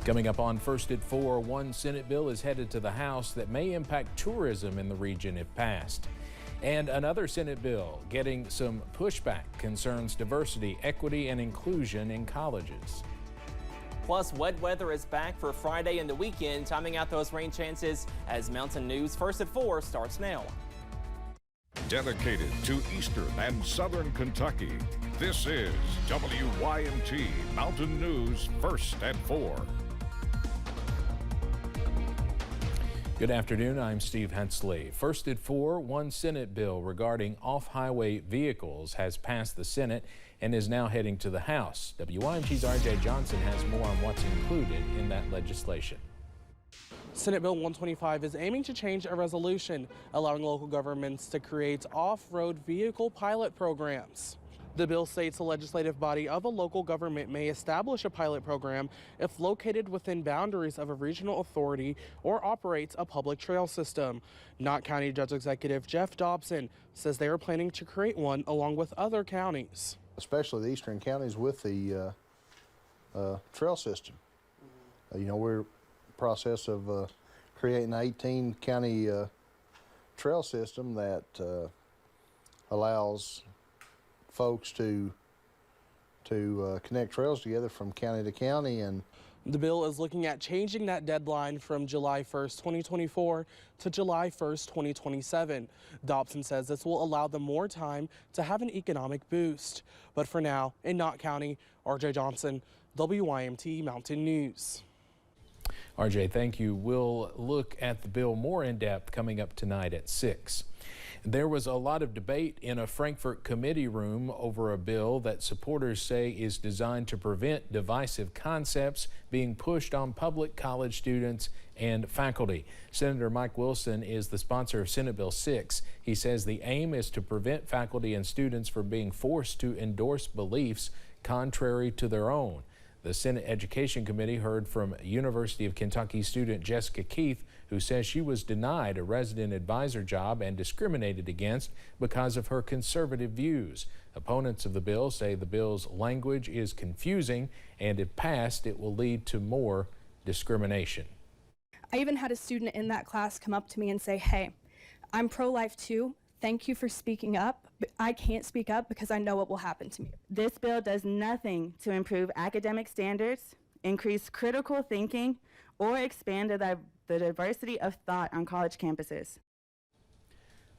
Coming up on First at 4, one Senate bill is headed to the House that may impact tourism in the region if passed. And another Senate bill getting some pushback concerns diversity, equity, and inclusion in colleges. Plus, wet weather is back for Friday and the weekend, timing out those rain chances as Mountain News First at 4 starts now. Dedicated to Eastern and Southern Kentucky, this is WYMT Mountain News First at 4. Good afternoon, I'm Steve Hensley. First at 4, one Senate bill regarding off-highway vehicles has passed the Senate and is now heading to the House. WYMT's RJ Johnson has more on what's included in that legislation. Senate Bill 125 is aiming to change a resolution allowing local governments to create off-road vehicle pilot programs. The bill states the legislative body of a local government may establish a pilot program if located within boundaries of a regional authority or operates a public trail system. Knott County Judge Executive Jeff Dobson says they are planning to create one along with other counties. Especially the eastern counties with the trail system. We're in the process of creating an 18-county trail system that allows folks to connect trails together from county to county. And the bill is looking at changing that deadline from July 1st, 2024 to July 1st, 2027. Dobson says this will allow them more time to have an economic boost. But for now, in Knott County, RJ Johnson, WYMT Mountain News. RJ, thank you. We'll look at the bill more in depth coming up tonight at 6. There was a lot of debate in a Frankfort committee room over a bill that supporters say is designed to prevent divisive concepts being pushed on public college students and faculty. Senator Mike Wilson is the sponsor of Senate Bill 6. He says the aim is to prevent faculty and students from being forced to endorse beliefs contrary to their own. The Senate Education Committee heard from University of Kentucky student Jessica Keith, who says she was denied a resident advisor job and discriminated against because of her conservative views. Opponents of the bill say the bill's language is confusing, and if passed, it will lead to more discrimination. I even had a student in that class come up to me and say, "Hey, I'm pro-life too. Thank you for speaking up, but I can't speak up because I know what will happen to me." This bill does nothing to improve academic standards, increase critical thinking, or expand the diversity of thought on college campuses.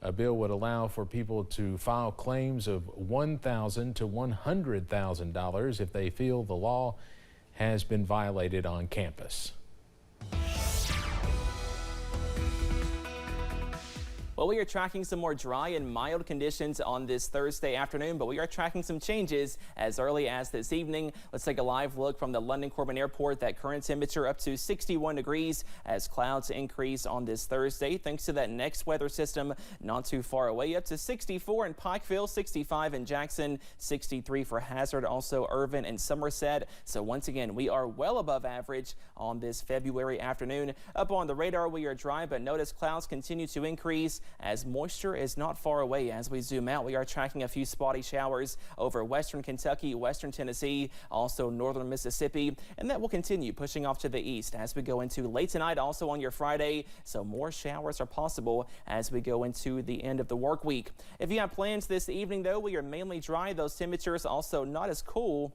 A bill would allow for people to file claims of $1,000 to $100,000 if they feel the law has been violated on campus. Well, we are tracking some more dry and mild conditions on this Thursday afternoon, but we are tracking some changes as early as this evening. Let's take a live look from the London Corbin Airport. That current temperature up to 61 degrees as clouds increase on this Thursday thanks to that next weather system not too far away. Up to 64 in Pikeville, 65 in Jackson, 63 for Hazard, also Irvin and Somerset. So once again, we are well above average on this February afternoon. Up on the radar, we are dry, but notice clouds continue to increase as moisture is not far away. As we zoom out, we are tracking a few spotty showers over western Kentucky, western Tennessee, also northern Mississippi, and that will continue pushing off to the east as we go into late tonight, also on your Friday. So more showers are possible as we go into the end of the work week. If you have plans this evening, though, we are mainly dry. Those temperatures also not as cool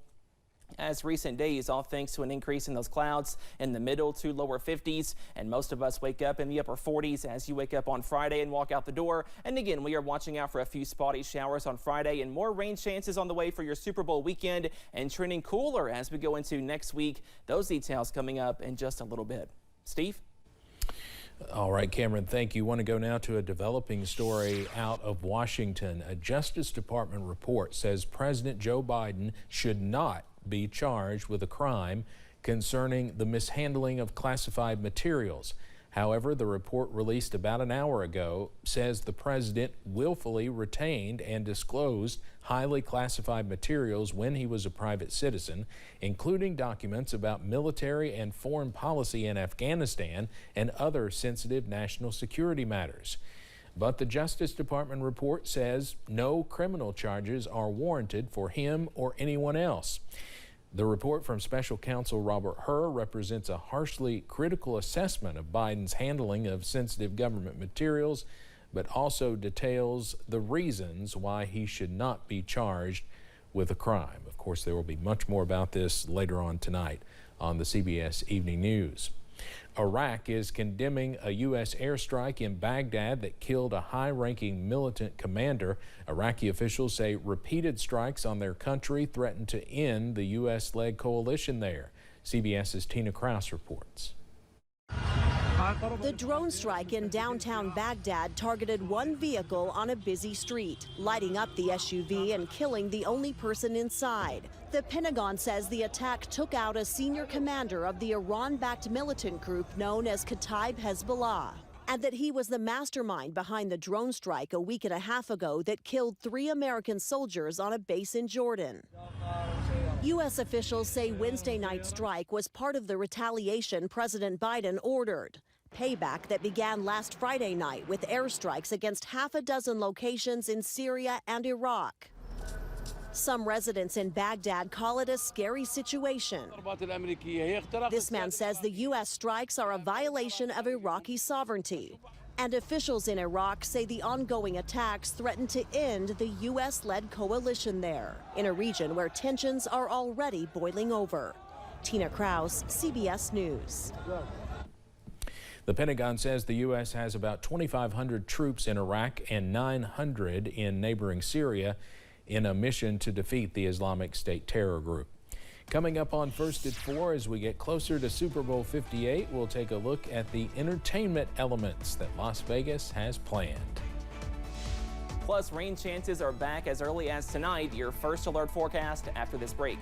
as recent days, all thanks to an increase in those clouds in the middle to lower 50s, and most of us wake up in the upper 40s as you wake up on Friday and walk out the door. And again, we are watching out for a few spotty showers on Friday and more rain chances on the way for your Super Bowl weekend, and trending cooler as we go into next week. Those details coming up in just a little bit. Steve? All right, Cameron, thank you. Want to go now to a developing story out of Washington. A Justice Department report says President Joe Biden should not be charged with a crime concerning the mishandling of classified materials. However, the report released about an hour ago says the president willfully retained and disclosed highly classified materials when he was a private citizen, including documents about military and foreign policy in Afghanistan and other sensitive national security matters. But the Justice Department report says no criminal charges are warranted for him or anyone else. The report from Special Counsel Robert Hur represents a harshly critical assessment of Biden's handling of sensitive government materials, but also details the reasons why he should not be charged with a crime. Of course, there will be much more about this later on tonight on the CBS Evening News. Iraq is condemning a U.S. airstrike in Baghdad that killed a high-ranking militant commander. Iraqi officials say repeated strikes on their country threaten to end the U.S.-led coalition there. CBS's Tina Kraus reports. The drone strike in downtown Baghdad targeted one vehicle on a busy street, lighting up the SUV and killing the only person inside. The Pentagon says the attack took out a senior commander of the Iran-backed militant group known as Kataib Hezbollah, and that he was the mastermind behind the drone strike a week and a half ago that killed 3 American soldiers on a base in Jordan. U.S. officials say Wednesday night's strike was part of the retaliation President Biden ordered. Payback that began last Friday night with airstrikes against half a dozen locations in Syria and Iraq. Some residents in Baghdad call it a scary situation. This man says the U.S. strikes are a violation of Iraqi sovereignty. And officials in Iraq say the ongoing attacks threaten to end the U.S.-led coalition there, in a region where tensions are already boiling over. Tina Kraus, CBS News. The Pentagon says the U.S. has about 2,500 troops in Iraq and 900 in neighboring Syria in a mission to defeat the Islamic State terror group. Coming up on First at 4, as we get closer to Super Bowl 58, we'll take a look at the entertainment elements that Las Vegas has planned. Plus, rain chances are back as early as tonight. Your first alert forecast after this break.